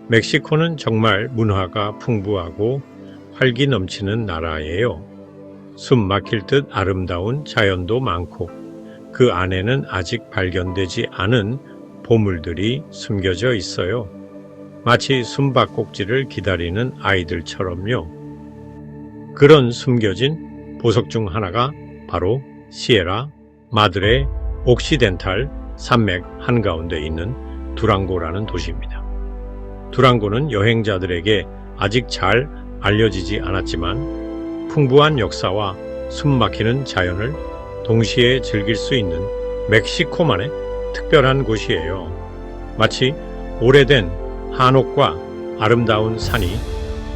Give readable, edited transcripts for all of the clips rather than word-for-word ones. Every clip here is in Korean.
멕시코는 정말 문화가 풍부하고 활기 넘치는 나라예요. 숨 막힐 듯 아름다운 자연도 많고 그 안에는 아직 발견되지 않은 보물들이 숨겨져 있어요. 마치 숨바꼭질을 기다리는 아이들처럼요. 그런 숨겨진 보석 중 하나가 바로 시에라 마드레 옥시덴탈 산맥 한가운데 있는 두랑고라는 도시입니다. 두랑고는 여행자들에게 아직 잘 알려지지 않았지만 풍부한 역사와 숨막히는 자연을 동시에 즐길 수 있는 멕시코만의 특별한 곳이에요. 마치 오래된 한옥과 아름다운 산이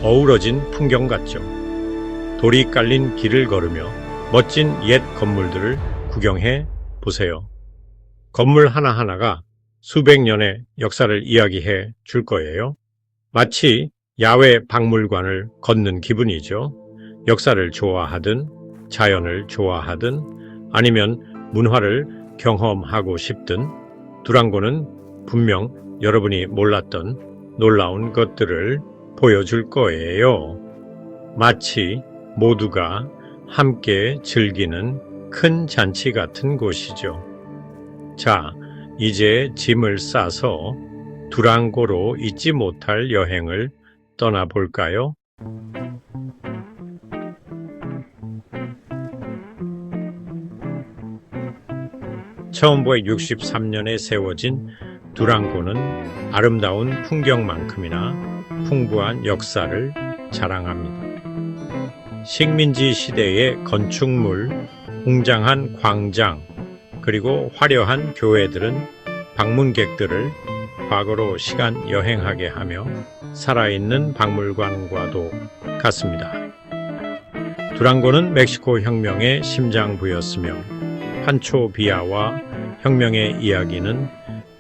어우러진 풍경 같죠. 돌이 깔린 길을 걸으며 멋진 옛 건물들을 구경해 보세요. 건물 하나하나가 수백 년의 역사를 이야기해 줄 거예요. 마치 야외 박물관을 걷는 기분이죠. 역사를 좋아하든 자연을 좋아하든 아니면 문화를 경험하고 싶든 두랑고는 분명 여러분이 몰랐던 놀라운 것들을 보여줄 거예요. 마치 모두가 함께 즐기는 큰 잔치 같은 곳이죠. 자, 이제 짐을 싸서 두랑고로 잊지 못할 여행을 떠나볼까요? 1963년에 세워진 두랑고는 아름다운 풍경만큼이나 풍부한 역사를 자랑합니다. 식민지 시대의 건축물, 웅장한 광장, 그리고 화려한 교회들은 방문객들을 과거로 시간 여행하게 하며 살아있는 박물관과도 같습니다. 두랑고는 멕시코 혁명의 심장부였으며 판초 비아와 혁명의 이야기는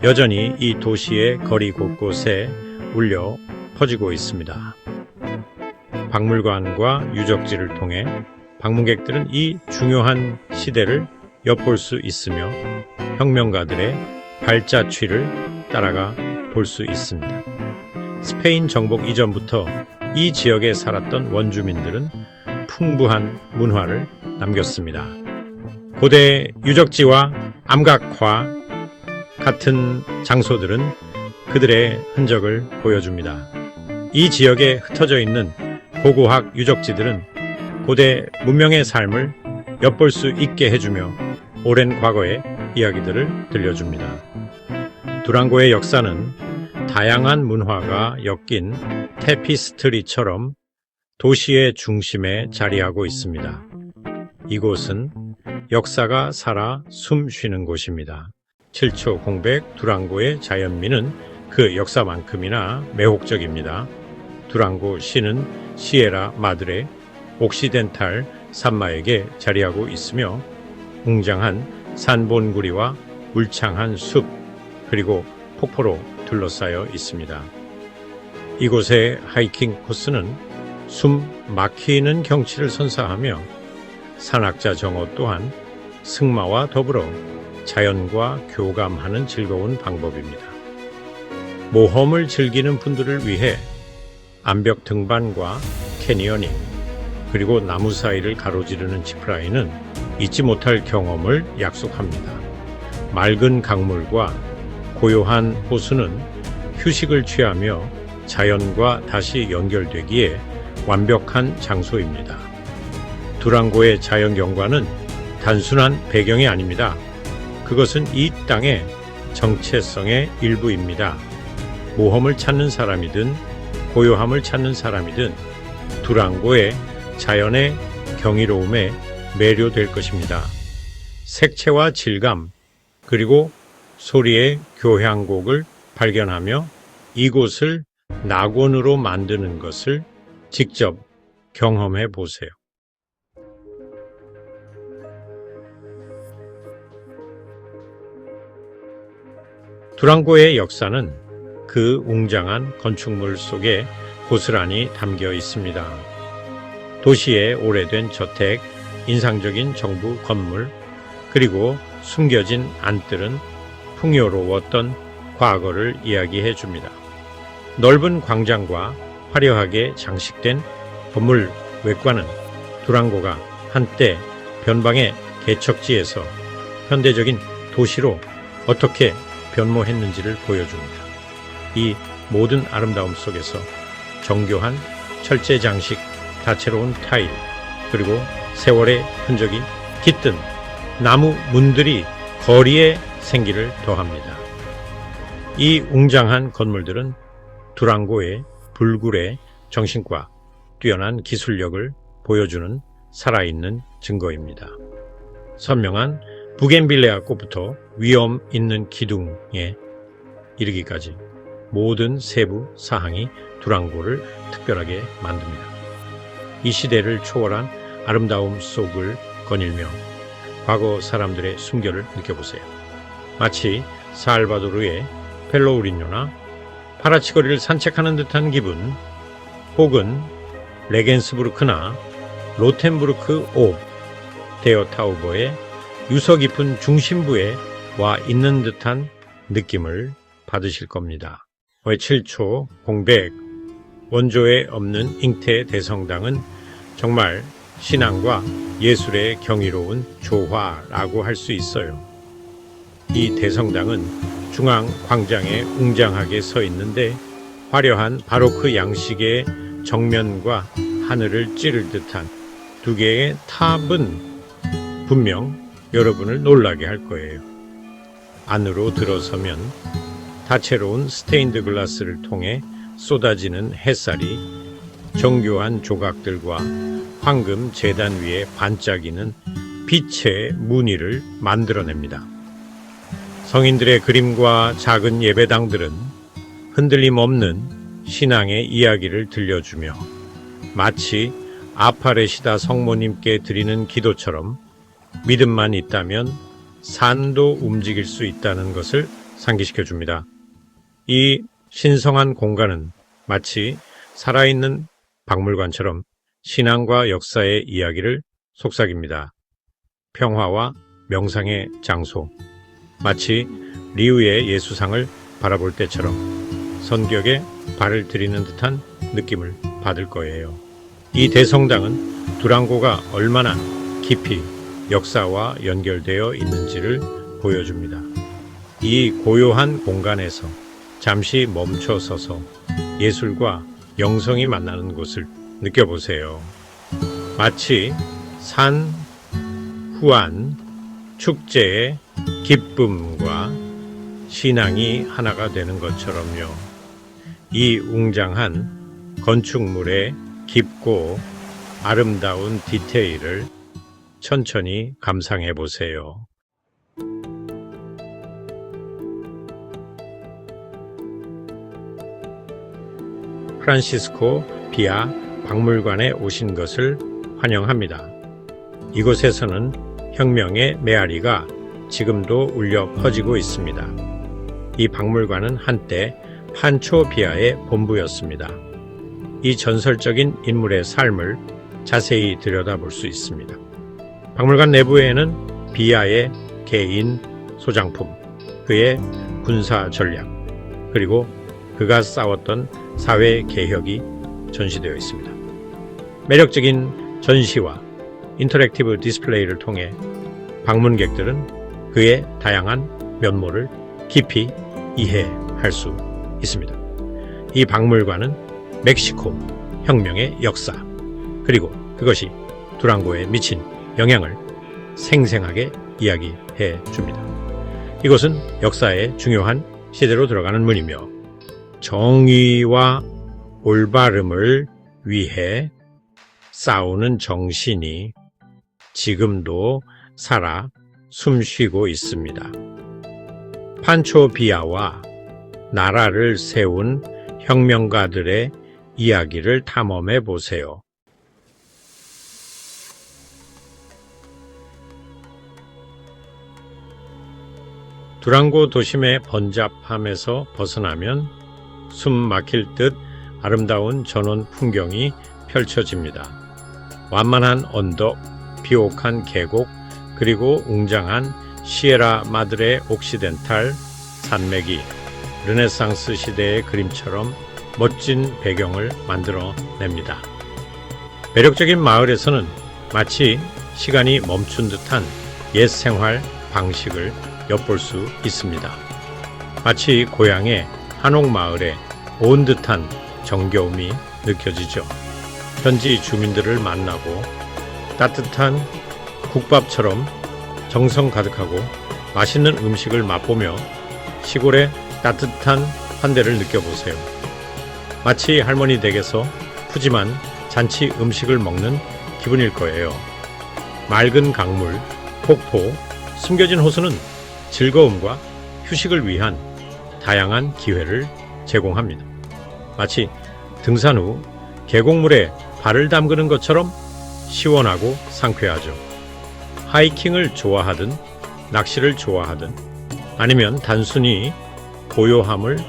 여전히 이 도시의 거리 곳곳에 울려 퍼지고 있습니다. 박물관과 유적지를 통해 방문객들은 이 중요한 시대를 엿볼 수 있으며 혁명가들의 발자취를 따라가 볼 수 있습니다. 스페인 정복 이전부터 이 지역에 살았던 원주민들은 풍부한 문화를 남겼습니다. 고대 유적지와 암각화 같은 장소들은 그들의 흔적을 보여줍니다. 이 지역에 흩어져 있는 고고학 유적지들은 고대 문명의 삶을 엿볼 수 있게 해주며 오랜 과거의 이야기들을 들려줍니다. 두랑고의 역사는 다양한 문화가 엮인 테피스트리처럼 도시의 중심에 자리하고 있습니다. 이곳은 역사가 살아 숨 쉬는 곳입니다. 7초 공백 두랑고의 자연미는 그 역사만큼이나 매혹적입니다. 두랑고 시는 시에라 마드레 옥시덴탈 산마에게 자리하고 있으며 웅장한 산본구리와 울창한 숲 그리고 폭포로 둘러싸여 있습니다. 이곳의 하이킹 코스는 숨 막히는 경치를 선사하며 산악자 정어 또한 승마와 더불어 자연과 교감하는 즐거운 방법입니다. 모험을 즐기는 분들을 위해 암벽 등반과 캐니어닝 그리고 나무 사이를 가로지르는 지프라인은 잊지 못할 경험을 약속합니다. 맑은 강물과 고요한 호수는 휴식을 취하며 자연과 다시 연결되기에 완벽한 장소입니다. 두랑고의 자연 경관은 단순한 배경이 아닙니다. 그것은 이 땅의 정체성의 일부입니다. 모험을 찾는 사람이든 고요함을 찾는 사람이든 두랑고의 자연의 경이로움에 매료될 것입니다. 색채와 질감 그리고 소리의 교향곡을 발견하며 이곳을 낙원으로 만드는 것을 직접 경험해 보세요. 두랑고의 역사는 그 웅장한 건축물 속에 고스란히 담겨 있습니다. 도시의 오래된 저택, 인상적인 정부 건물, 그리고 숨겨진 안뜰은 풍요로웠던 과거를 이야기해 줍니다. 넓은 광장과 화려하게 장식된 건물 외과는 두랑고가 한때 변방의 개척지에서 현대적인 도시로 어떻게 변모했는지를 보여줍니다. 이 모든 아름다움 속에서 정교한 철제 장식, 다채로운 타일, 그리고 세월의 흔적이 깃든 나무 문들이 거리에 생기를 더합니다. 이 웅장한 건물들은 두랑고의 불굴의 정신과 뛰어난 기술력을 보여주는 살아있는 증거입니다. 선명한 부겐빌레아 꽃부터 위엄 있는 기둥에 이르기까지 모든 세부 사항이 두랑고를 특별하게 만듭니다. 이 시대를 초월한 아름다움 속을 거닐며 과거 사람들의 순결을 느껴보세요. 마치 살바도르의 펠로우리뇨나 파라치거리를 산책하는 듯한 기분, 혹은 레겐스부르크나 로텐부르크 옵 데어타우버의 유서 깊은 중심부에 와 있는 듯한 느낌을 받으실 겁니다. 왜7초 공백 원조에 없는 잉태 대성당은 정말 신앙과 예술의 경이로운 조화라고 할 수 있어요. 이 대성당은 중앙 광장에 웅장하게 서 있는데 화려한 바로크 양식의 정면과 하늘을 찌를 듯한 두 개의 탑은 분명 여러분을 놀라게 할 거예요. 안으로 들어서면 다채로운 스테인드 글라스를 통해 쏟아지는 햇살이 정교한 조각들과 황금 제단 위에 반짝이는 빛의 무늬를 만들어냅니다. 성인들의 그림과 작은 예배당들은 흔들림 없는 신앙의 이야기를 들려주며 마치 아파레시다 성모님께 드리는 기도처럼 믿음만 있다면 산도 움직일 수 있다는 것을 상기시켜 줍니다. 이 신성한 공간은 마치 살아있는 박물관처럼 신앙과 역사의 이야기를 속삭입니다. 평화와 명상의 장소, 마치 리우의 예수상을 바라볼 때처럼 성격에 발을 들이는 듯한 느낌을 받을 거예요. 이 대성당은 두랑고가 얼마나 깊이 역사와 연결되어 있는지를 보여줍니다. 이 고요한 공간에서 잠시 멈춰 서서 예술과 영성이 만나는 곳을 느껴보세요. 마치 산 후안 축제의 기쁨과 신앙이 하나가 되는 것처럼요. 이 웅장한 건축물의 깊고 아름다운 디테일을 천천히 감상해 보세요. 프란시스코 비아 박물관에 오신 것을 환영합니다. 이곳에서는 혁명의 메아리가 지금도 울려 퍼지고 있습니다. 이 박물관은 한때 판초 비아의 본부였습니다. 이 전설적인 인물의 삶을 자세히 들여다볼 수 있습니다. 박물관 내부에는 비아의 개인 소장품, 그의 군사 전략, 그리고 그가 싸웠던 사회 개혁이 전시되어 있습니다. 매력적인 전시와 인터랙티브 디스플레이를 통해 방문객들은 그의 다양한 면모를 깊이 이해할 수 있습니다. 이 박물관은 멕시코 혁명의 역사, 그리고 그것이 두랑고에 미친 영향을 생생하게 이야기해 줍니다. 이곳은 역사의 중요한 시대로 들어가는 문이며 정의와 올바름을 위해 싸우는 정신이 지금도 살아 숨쉬고 있습니다. 판초 비아와 나라를 세운 혁명가들의 이야기를 탐험해 보세요. 두랑고 도심의 번잡함에서 벗어나면 숨 막힐 듯 아름다운 전원 풍경이 펼쳐집니다. 완만한 언덕, 비옥한 계곡, 그리고 웅장한 시에라 마드레 옥시덴탈 산맥이 르네상스 시대의 그림처럼 멋진 배경을 만들어냅니다. 매력적인 마을에서는 마치 시간이 멈춘 듯한 옛 생활 방식을 엿볼 수 있습니다. 마치 고향의 한옥마을에 온 듯한 정겨움이 느껴지죠. 현지 주민들을 만나고 따뜻한 국밥처럼 정성 가득하고 맛있는 음식을 맛보며 시골의 따뜻한 환대를 느껴보세요. 마치 할머니 댁에서 푸짐한 잔치 음식을 먹는 기분일 거예요. 맑은 강물, 폭포, 숨겨진 호수는 즐거움과 휴식을 위한 다양한 기회를 제공합니다. 마치 등산 후 계곡물에 발을 담그는 것처럼 시원하고 상쾌하죠. 하이킹을 좋아하든 낚시를 좋아하든 아니면 단순히 고요함을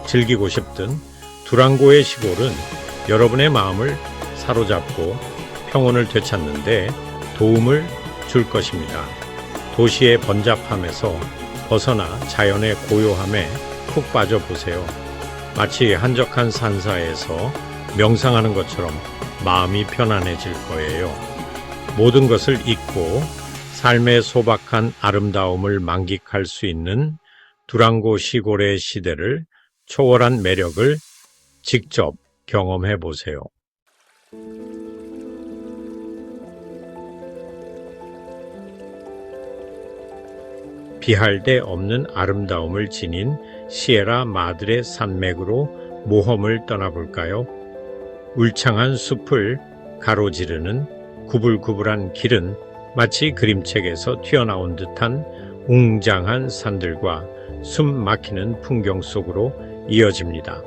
즐기고 싶든 두랑고의 시골은 여러분의 마음을 사로잡고 평온을 되찾는데 도움을 줄 것입니다. 도시의 번잡함에서 벗어나 자연의 고요함에 푹 빠져보세요. 마치 한적한 산사에서 명상하는 것처럼 마음이 편안해질 거예요. 모든 것을 잊고 삶의 소박한 아름다움을 만끽할 수 있는 두랑고 시골의 시대를 초월한 매력을 직접 경험해 보세요. 비할 데 없는 아름다움을 지닌 시에라 마드레 산맥으로 모험을 떠나볼까요? 울창한 숲을 가로지르는 구불구불한 길은 마치 그림책에서 튀어나온 듯한 웅장한 산들과 숨 막히는 풍경 속으로 이어집니다.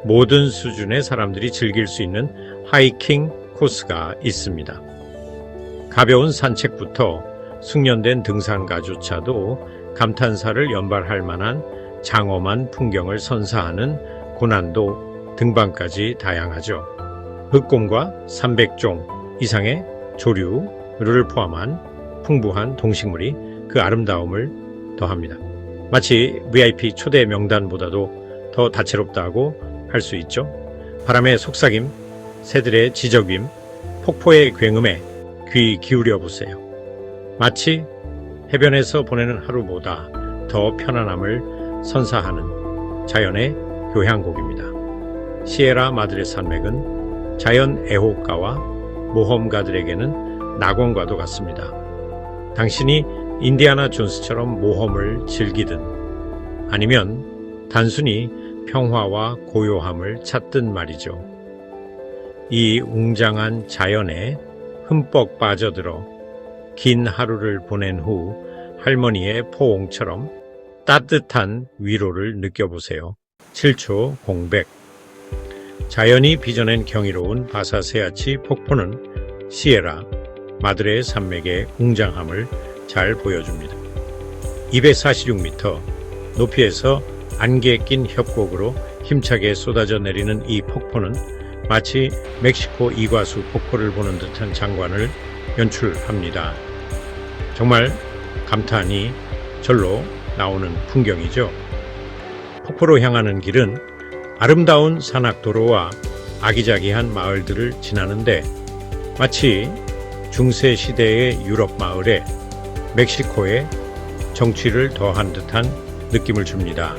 모든 수준의 사람들이 즐길 수 있는 하이킹 코스가 있습니다. 가벼운 산책부터 숙련된 등산가조차도 감탄사를 연발할 만한 장엄한 풍경을 선사하는 고난도 등반까지 다양하죠. 흑곰과 300종 이상의 조류를 포함한 풍부한 동식물이 그 아름다움을 더합니다. 마치 VIP 초대 명단보다도 더 다채롭다고 할 수 있죠. 바람의 속삭임, 새들의 지저귐, 폭포의 굉음에 귀 기울여 보세요. 마치 해변에서 보내는 하루보다 더 편안함을 선사하는 자연의 교향곡입니다. 시에라 마드레 산맥은 자연 애호가와 모험가들에게는 낙원과도 같습니다. 당신이 인디아나 존스처럼 모험을 즐기든 아니면 단순히 평화와 고요함을 찾든 말이죠. 이 웅장한 자연에 흠뻑 빠져들어 긴 하루를 보낸 후 할머니의 포옹처럼 따뜻한 위로를 느껴보세요. 7초 공백. 자연이 빚어낸 경이로운 바사세아치 폭포는 시에라 마드레 산맥의 웅장함을 잘 보여줍니다. 246m 높이에서 안개 낀 협곡으로 힘차게 쏟아져 내리는 이 폭포는 마치 멕시코 이과수 폭포를 보는 듯한 장관을 연출합니다. 정말 감탄이 절로 나오는 풍경이죠. 폭포로 향하는 길은 아름다운 산악도로와 아기자기한 마을들을 지나는데 마치 중세 시대의 유럽 마을에 멕시코의 정취를 더한 듯한 느낌을 줍니다.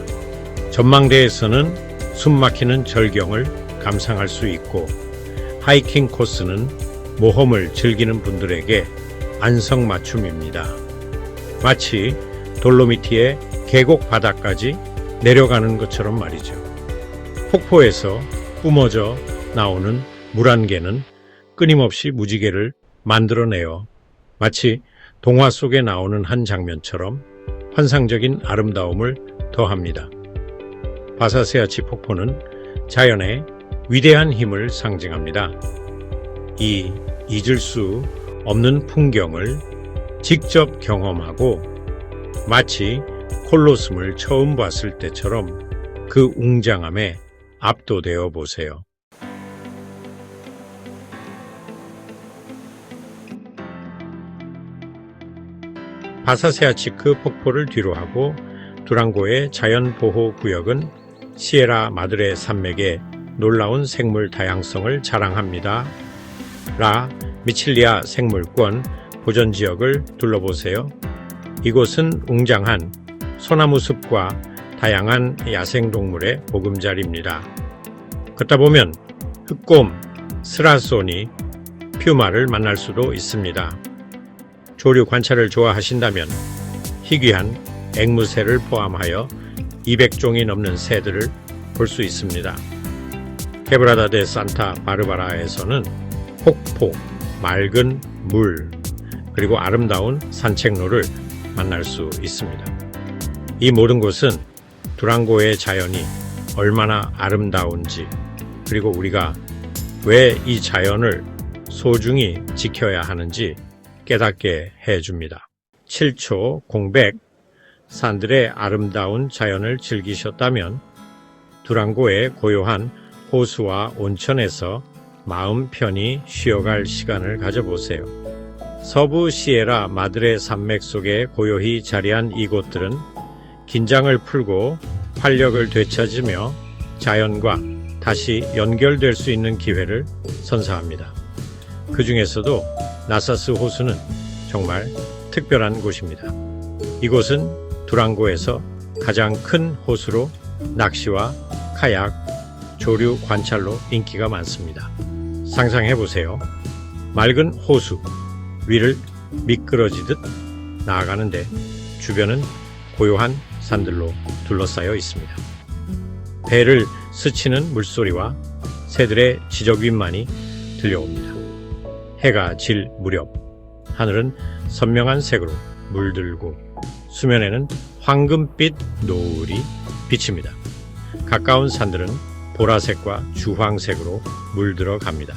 전망대에서는 숨막히는 절경을 감상할 수 있고 하이킹 코스는 모험을 즐기는 분들에게 안성맞춤입니다. 마치 돌로미티의 계곡 바닥까지 내려가는 것처럼 말이죠. 폭포에서 뿜어져 나오는 물안개는 끊임없이 무지개를 만들어내어 마치 동화 속에 나오는 한 장면처럼 환상적인 아름다움을 더합니다. 바사세아치 폭포는 자연의 위대한 힘을 상징합니다. 이 잊을 수 없는 풍경을 직접 경험하고 마치 콜로세움을 처음 봤을 때처럼 그 웅장함에 압도되어 보세요. 바사세아치크 폭포를 뒤로하고 두랑고의 자연보호구역은 시에라 마드레 산맥의 놀라운 생물 다양성을 자랑합니다. 라 미칠리아 생물권 보전지역을 둘러보세요. 이곳은 웅장한 소나무 숲과 다양한 야생동물의 보금자리입니다. 걷다 보면 흑곰, 스라소니, 퓨마를 만날 수도 있습니다. 조류 관찰을 좋아하신다면 희귀한 앵무새를 포함하여 200종이 넘는 새들을 볼 수 있습니다. 케브라다 데 산타 바르바라에서는 폭포, 맑은 물, 그리고 아름다운 산책로를 만날 수 있습니다. 이 모든 곳은 두랑고의 자연이 얼마나 아름다운지, 그리고 우리가 왜 이 자연을 소중히 지켜야 하는지 깨닫게 해줍니다. 7초 공백, 산들의 아름다운 자연을 즐기셨다면 두랑고의 고요한 호수와 온천에서 마음 편히 쉬어갈 시간을 가져보세요. 서부 시에라 마드레 산맥 속에 고요히 자리한 이곳들은 긴장을 풀고 활력을 되찾으며 자연과 다시 연결될 수 있는 기회를 선사합니다. 그 중에서도 나사스 호수는 정말 특별한 곳입니다. 이곳은 두랑고에서 가장 큰 호수로 낚시와 카약, 조류 관찰로 인기가 많습니다. 상상해보세요. 맑은 호수 위를 미끄러지듯 나아가는데 주변은 고요한 산들로 둘러싸여 있습니다. 배를 스치는 물소리와 새들의 지저귀만이 들려옵니다. 해가 질 무렵 하늘은 선명한 색으로 물들고 수면에는 황금빛 노을이 비칩니다. 가까운 산들은 보라색과 주황색으로 물들어 갑니다.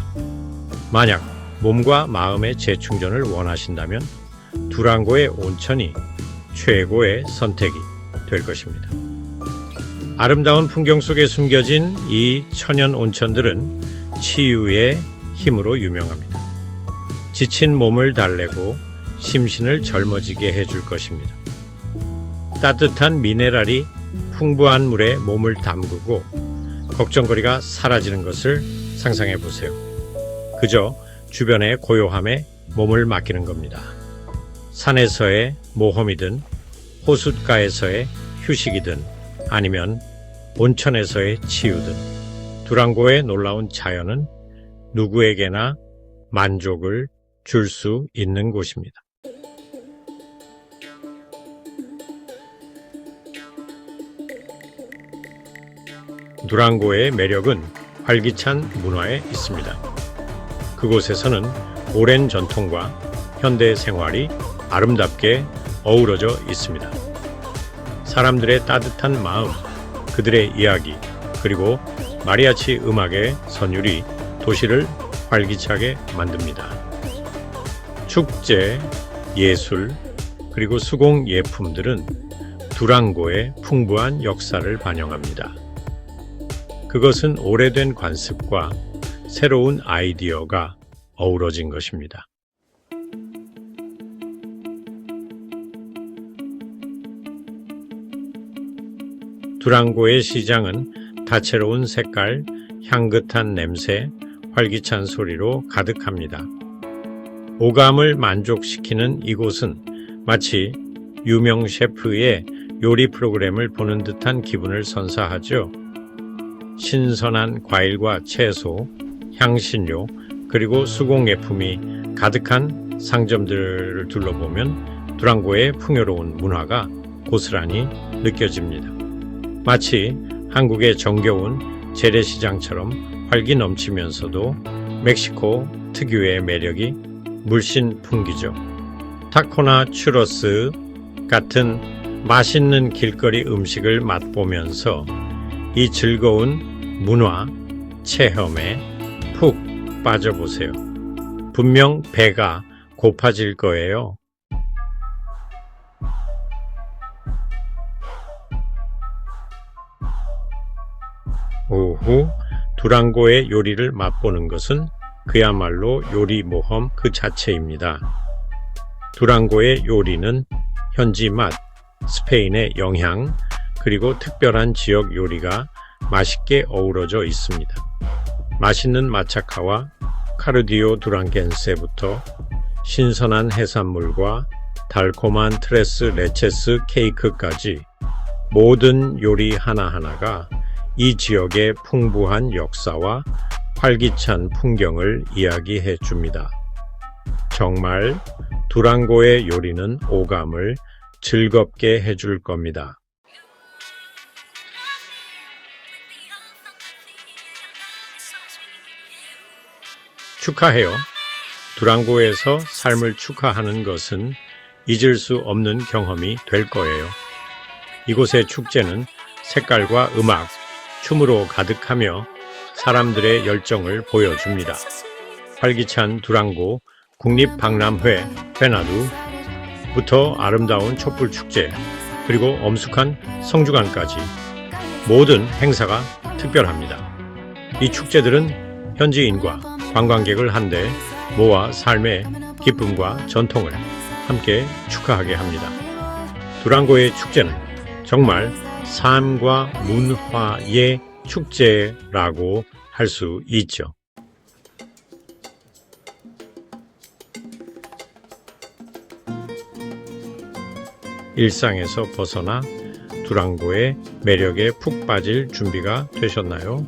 만약 몸과 마음의 재충전을 원하신다면 두랑고의 온천이 최고의 선택이 될 것입니다. 아름다운 풍경 속에 숨겨진 이 천연 온천들은 치유의 힘으로 유명합니다. 지친 몸을 달래고 심신을 젊어지게 해줄 것입니다. 따뜻한 미네랄이 풍부한 물에 몸을 담그고 걱정거리가 사라지는 것을 상상해 보세요. 그저 주변의 고요함에 몸을 맡기는 겁니다. 산에서의 모험이든 호숫가에서의 휴식이든 아니면 온천에서의 치유든 두랑고의 놀라운 자연은 누구에게나 만족을 줄 수 있는 곳입니다. 두랑고의 매력은 활기찬 문화에 있습니다. 그곳에서는 오랜 전통과 현대 생활이 아름답게 어우러져 있습니다. 사람들의 따뜻한 마음, 그들의 이야기, 그리고 마리아치 음악의 선율이 도시를 활기차게 만듭니다. 축제, 예술, 그리고 수공 예품들은 두랑고의 풍부한 역사를 반영합니다. 그것은 오래된 관습과 새로운 아이디어가 어우러진 것입니다. 두랑고의 시장은 다채로운 색깔, 향긋한 냄새, 활기찬 소리로 가득합니다. 오감을 만족시키는 이곳은 마치 유명 셰프의 요리 프로그램을 보는 듯한 기분을 선사하죠. 신선한 과일과 채소, 향신료, 그리고 수공예품이 가득한 상점들을 둘러보면 두랑고의 풍요로운 문화가 고스란히 느껴집니다. 마치 한국의 정겨운 재래시장처럼 활기 넘치면서도 멕시코 특유의 매력이 물씬 풍기죠. 타코나 추러스 같은 맛있는 길거리 음식을 맛보면서 이 즐거운 문화 체험에 푹 빠져보세요. 분명 배가 고파질 거예요. 오후 두랑고의 요리를 맛보는 것은 그야말로 요리 모험 그 자체입니다. 두랑고의 요리는 현지 맛, 스페인의 영향, 그리고 특별한 지역 요리가 맛있게 어우러져 있습니다. 맛있는 마차카와 카르디오 두랑겐세부터 신선한 해산물과 달콤한 트레스 레체스 케이크까지 모든 요리 하나하나가 이 지역의 풍부한 역사와 활기찬 풍경을 이야기해 줍니다. 정말 두랑고의 요리는 오감을 즐겁게 해줄 겁니다. 축하해요. 두랑고에서 삶을 축하하는 것은 잊을 수 없는 경험이 될 거예요. 이곳의 축제는 색깔과 음악, 춤으로 가득하며 사람들의 열정을 보여줍니다. 활기찬 두랑고 국립박람회 페나두부터 아름다운 촛불 축제, 그리고 엄숙한 성주간까지 모든 행사가 특별합니다. 이 축제들은 현지인과 관광객을 한데 모아 삶의 기쁨과 전통을 함께 축하하게 합니다. 두랑고의 축제는 정말 삶과 문화의 축제라고 할 수 있죠. 일상에서 벗어나 두랑고의 매력에 푹 빠질 준비가 되셨나요?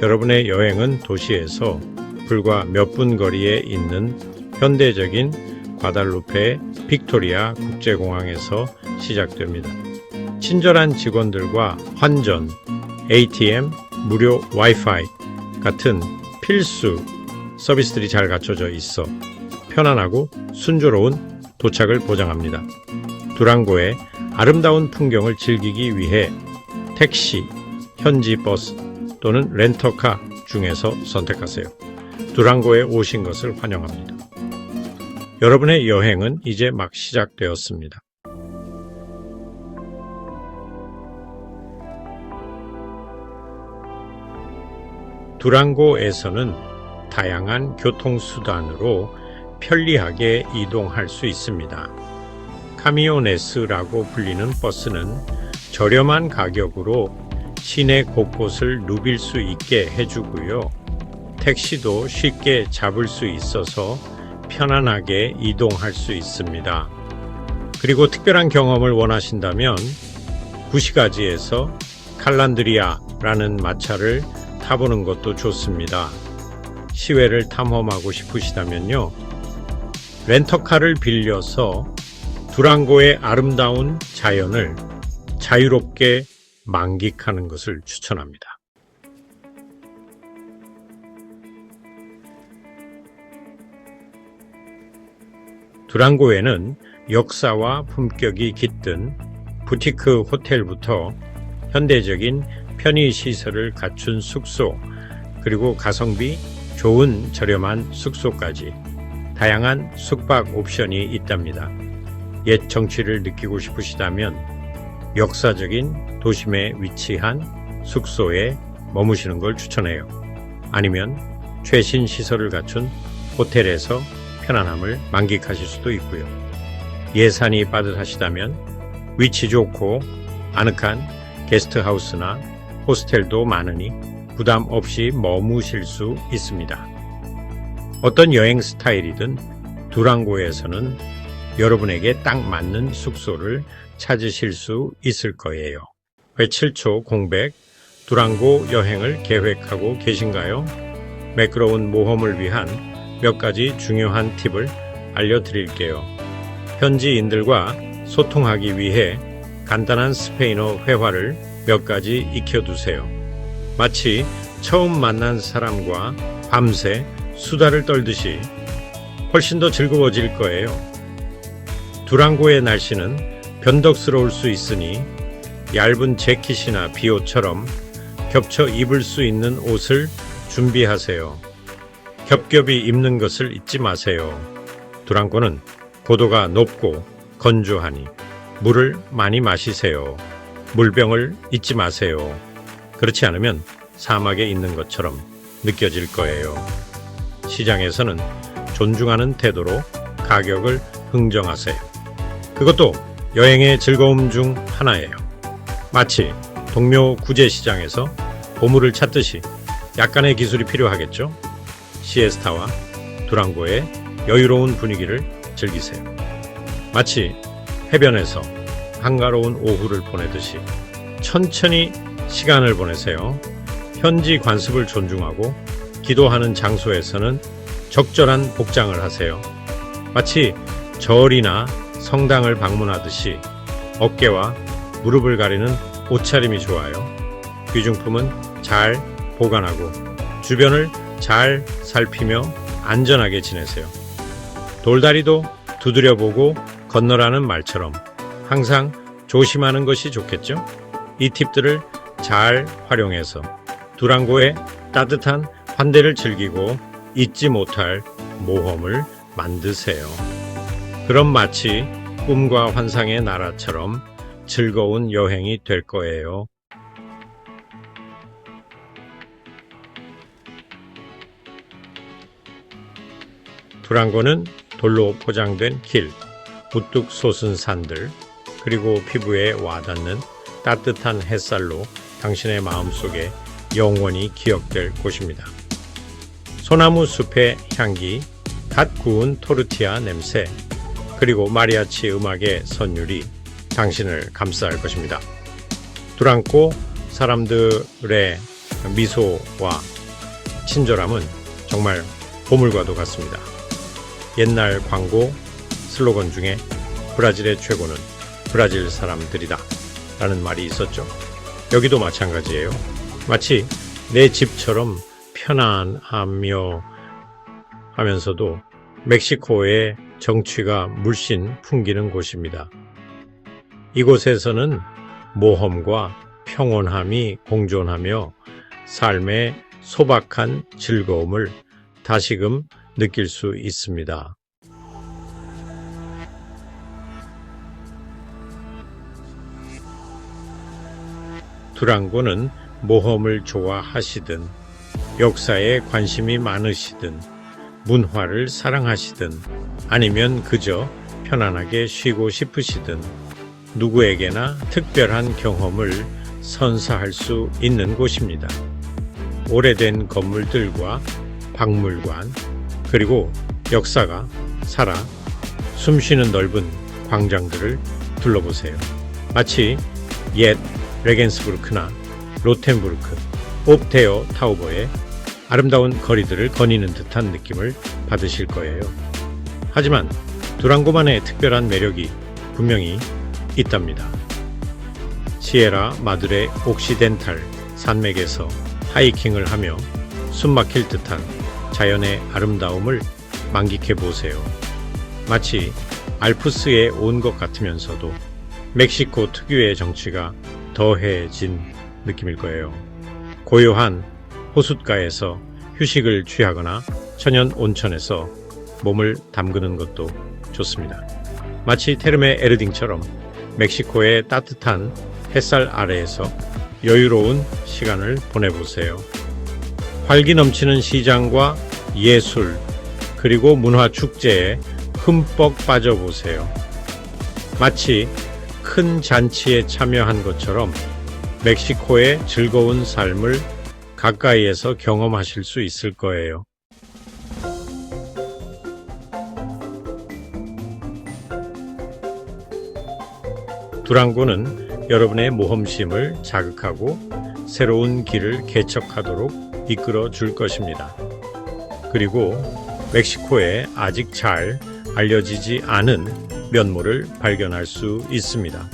여러분의 여행은 도시에서 불과 몇 분 거리에 있는 현대적인 과달루페 빅토리아 국제공항에서 시작됩니다. 친절한 직원들과 환전, ATM, 무료 와이파이 같은 필수 서비스들이 잘 갖춰져 있어 편안하고 순조로운 도착을 보장합니다. 두랑고의 아름다운 풍경을 즐기기 위해 택시, 현지 버스 또는 렌터카 중에서 선택하세요. 두랑고에 오신 것을 환영합니다. 여러분의 여행은 이제 막 시작되었습니다. 두랑고에서는 다양한 교통수단으로 편리하게 이동할 수 있습니다. 카미오네스라고 불리는 버스는 저렴한 가격으로 시내 곳곳을 누빌 수 있게 해주고요. 택시도 쉽게 잡을 수 있어서 편안하게 이동할 수 있습니다. 그리고 특별한 경험을 원하신다면 구시가지에서 칼란드리아라는 마차를 타보는 것도 좋습니다. 시외를 탐험하고 싶으시다면요, 렌터카를 빌려서 두랑고의 아름다운 자연을 자유롭게 만끽하는 것을 추천합니다. 두랑고에는 역사와 품격이 깃든 부티크 호텔부터 현대적인 편의시설을 갖춘 숙소, 그리고 가성비 좋은 저렴한 숙소까지 다양한 숙박 옵션이 있답니다. 옛 정취를 느끼고 싶으시다면 역사적인 도심에 위치한 숙소에 머무시는 걸 추천해요. 아니면 최신 시설을 갖춘 호텔에서 편안함을 만끽하실 수도 있고요. 예산이 빠듯하시다면 위치 좋고 아늑한 게스트하우스나 호스텔도 많으니 부담 없이 머무실 수 있습니다. 어떤 여행 스타일이든 두랑고에서는 여러분에게 딱 맞는 숙소를 찾으실 수 있을 거예요. 회7초 공백, 두랑고 여행을 계획하고 계신가요? 매끄러운 모험을 위한 몇 가지 중요한 팁을 알려드릴게요. 현지인들과 소통하기 위해 간단한 스페인어 회화를 몇 가지 익혀두세요. 마치 처음 만난 사람과 밤새 수다를 떨듯이 훨씬 더 즐거워질 거예요. 두랑고의 날씨는 변덕스러울 수 있으니 얇은 재킷이나 비옷처럼 겹쳐 입을 수 있는 옷을 준비하세요. 겹겹이 입는 것을 잊지 마세요. 두랑고는 고도가 높고 건조하니 물을 많이 마시세요. 물병을 잊지 마세요. 그렇지 않으면 사막에 있는 것처럼 느껴질 거예요. 시장에서는 존중하는 태도로 가격을 흥정하세요. 그것도 여행의 즐거움 중 하나예요. 마치 동묘 구제시장에서 보물을 찾듯이 약간의 기술이 필요하겠죠? 시에스타와 두랑고의 여유로운 분위기를 즐기세요. 마치 해변에서 한가로운 오후를 보내듯이 천천히 시간을 보내세요. 현지 관습을 존중하고 기도하는 장소에서는 적절한 복장을 하세요. 마치 절이나 성당을 방문하듯이 어깨와 무릎을 가리는 옷차림이 좋아요. 귀중품은 잘 보관하고 주변을 잘 살피며 안전하게 지내세요. 돌다리도 두드려보고 건너라는 말처럼 항상 조심하는 것이 좋겠죠? 이 팁들을 잘 활용해서 두랑고의 따뜻한 환대를 즐기고 잊지 못할 모험을 만드세요. 그럼 마치 꿈과 환상의 나라처럼 즐거운 여행이 될 거예요. 두랑고는 돌로 포장된 길, 우뚝 솟은 산들, 그리고 피부에 와닿는 따뜻한 햇살로 당신의 마음속에 영원히 기억될 곳입니다. 소나무 숲의 향기, 갓 구운 토르티아 냄새, 그리고 마리아치 음악의 선율이 당신을 감싸할 것입니다. 두랑고 사람들의 미소와 친절함은 정말 보물과도 같습니다. 옛날 광고 슬로건 중에 브라질의 최고는 브라질 사람들이다 라는 말이 있었죠. 여기도 마찬가지예요. 마치 내 집처럼 편안하며 하면서도 멕시코의 정취가 물씬 풍기는 곳입니다. 이곳에서는 모험과 평온함이 공존하며 삶의 소박한 즐거움을 다시금 느낄 수 있습니다. 두랑고는 모험을 좋아하시든 역사에 관심이 많으시든 문화를 사랑하시든 아니면 그저 편안하게 쉬고 싶으시든 누구에게나 특별한 경험을 선사할 수 있는 곳입니다. 오래된 건물들과 박물관, 그리고 역사가 살아 숨쉬는 넓은 광장들을 둘러보세요. 마치 옛 레겐스부르크나 로텐부르크, 옵테어 타우버의 아름다운 거리들을 거니는 듯한 느낌을 받으실 거예요. 하지만 두랑고만의 특별한 매력이 분명히 있답니다. 시에라 마드레 옥시덴탈 산맥에서 하이킹을 하며 숨막힐 듯한 자연의 아름다움을 만끽해 보세요. 마치 알프스에 온 것 같으면서도 멕시코 특유의 정취가 더해진 느낌일 거예요. 고요한 호숫가에서 휴식을 취하거나 천연 온천에서 몸을 담그는 것도 좋습니다. 마치 테르메 에르딩처럼 멕시코의 따뜻한 햇살 아래에서 여유로운 시간을 보내보세요. 활기 넘치는 시장과 예술, 그리고 문화 축제에 흠뻑 빠져보세요. 마치 큰 잔치에 참여한 것처럼 멕시코의 즐거운 삶을 가까이에서 경험하실 수 있을 거예요. 두랑고는 여러분의 모험심을 자극하고 새로운 길을 개척하도록 이끌어 줄 것입니다. 그리고 멕시코의 아직 잘 알려지지 않은 면모를 발견할 수 있습니다.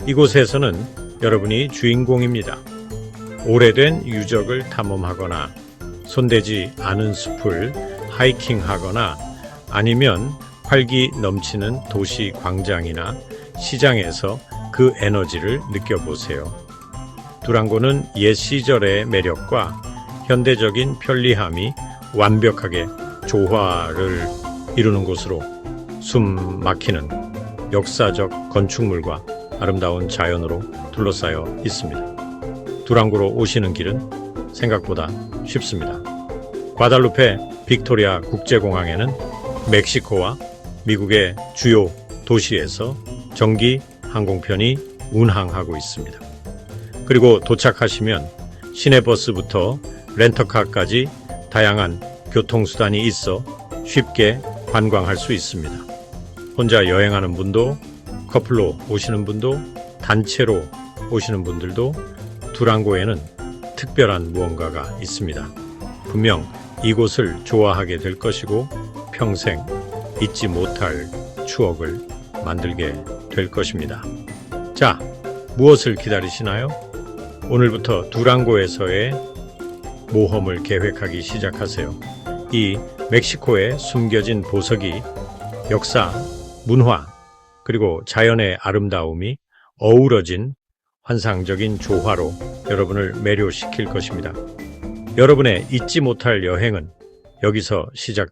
이곳에서는 여러분이 주인공입니다. 오래된 유적을 탐험하거나 손대지 않은 숲을 하이킹하거나 아니면 활기 넘치는 도시 광장이나 시장에서 그 에너지를 느껴보세요. 두랑고는 옛 시절의 매력과 현대적인 편리함이 완벽하게 조화를 이루는 곳으로 숨 막히는 역사적 건축물과 아름다운 자연으로 둘러싸여 있습니다. 두랑고로 오시는 길은 생각보다 쉽습니다. 과달루페 빅토리아 국제공항에는 멕시코와 미국의 주요 도시에서 정기 항공편이 운항하고 있습니다. 그리고 도착하시면 시내버스부터 렌터카까지 다양한 교통수단이 있어 쉽게 관광할 수 있습니다. 혼자 여행하는 분도, 커플로 오시는 분도, 단체로 오시는 분들도 두랑고에는 특별한 무언가가 있습니다. 분명 이곳을 좋아하게 될 것이고 평생 잊지 못할 추억을 만들게 될 것입니다. 자, 무엇을 기다리시나요? 오늘부터 두랑고에서의 모험을 계획하기 시작하세요. 이 멕시코의 숨겨진 보석이 역사, 문화, 그리고 자연의 아름다움이 어우러진 환상적인 조화로 여러분을 매료시킬 것입니다. 여러분의 잊지 못할 여행은 여기서 시작됩니다.